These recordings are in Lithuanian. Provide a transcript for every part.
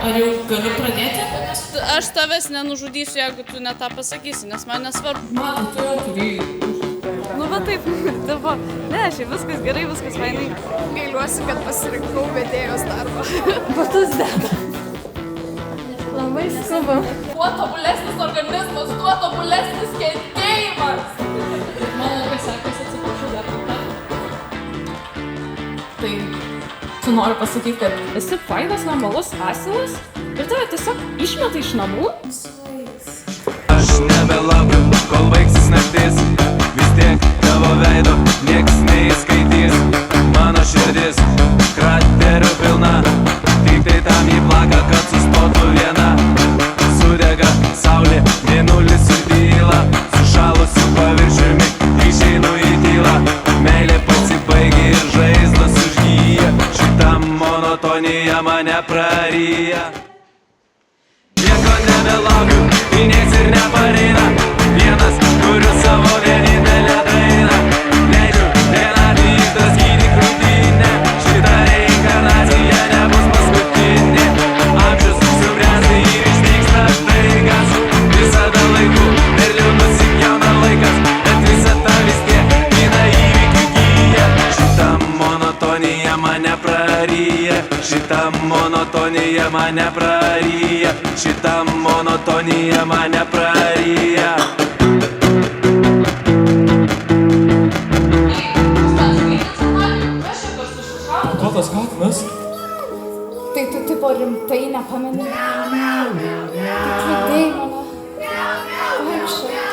Ar jau galiu pradėti? Aš tavęs nenužudysiu, jeigu tu ne tą pasakysi, nes man nesvarbu. Matai, tu jau turi. Nu, bet taip, dirbo. Ne, šiaip viskas gerai, viskas fainai. Gailiuosi, kad pasirinkau vedėjos darbą. Batus deda. Labai skubu. Kuo tobulesnis organizmas, tuo tobulesnis kentėjimas. Man labai sekasi, atsiprašau dar kartą. Tai tu nori pasakyti, kad esi fainas, normalus asilas ir tave tiesiog išmeta iš namų? Aš nebelaukiu, kol baigsis naktis. Vis tiek tavo veido nieks neįskaitys. Mano širdis kraterių pilna. Tik tai tam jį plaka, kad sustotų viena. Sudega saulė, mėnulis sudyla. Sušalusiu paviršiumi išeinu į tylą. Meilė pasibaigia ir žaizdos užgyja. Šitą monotoniją mane praryja. Nieko nebelaukiu, tai nieks ir nepareina. Vienas turiu savo vienintelę dainą. Leidžiu vienarį į tas gydį krūtinę. Šitą reinkarnaciją nebus paskutinė. Amžius subręsta ir išnyksta štaigas. Visada laiku per liūnus įpjauna laikas. Bet visata vis tiek vyna įvykių gyja. Šitą monotoniją mane praryja. Šitą monotoniją mane praryja. Šitą monotoniją mane praryja. Ko tas katinas? Tai tu tipo rimtai nepameni. Tik vedėjai mane. Vaikščia.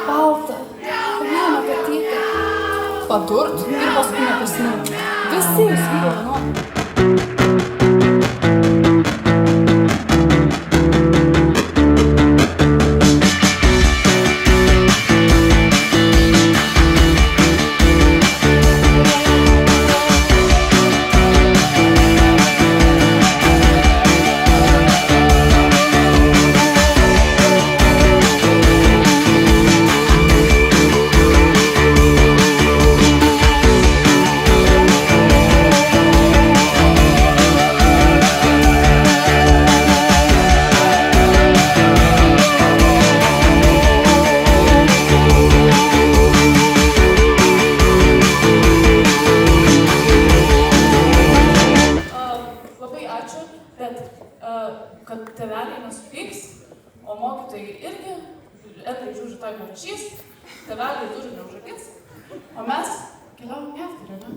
Balta. Viena katytė. Padurt ir paskui nepasinauti. Visi jūs vyrai nori. Kad tėveliai nesupyks, o mokytojai irgi, Edrai žiūri toj parašys, tėveliai turi neužakis, o mes keliavom į afterį, ne?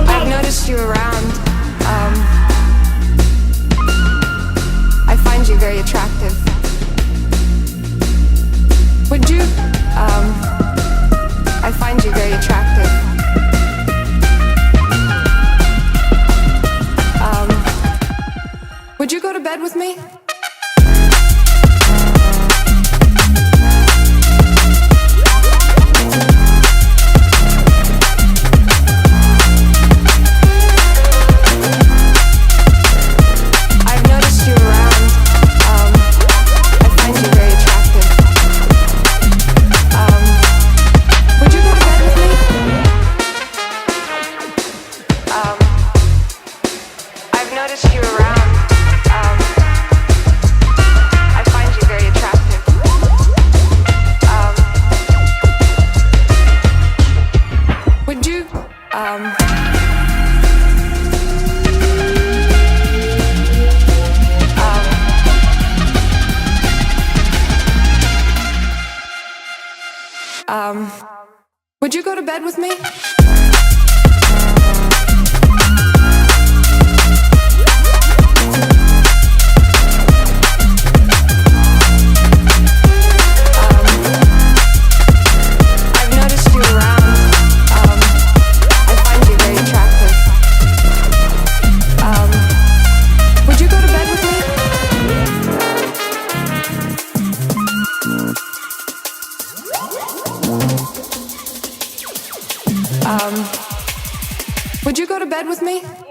I've noticed you around. I find you very attractive. Would you, I find you very attractive. Would you go to bed with me? Would you go to bed with me? I've noticed you around. I find you very attractive. Would you go to bed with me? with me?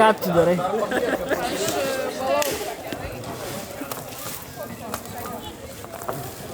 Ką tu darai? Aš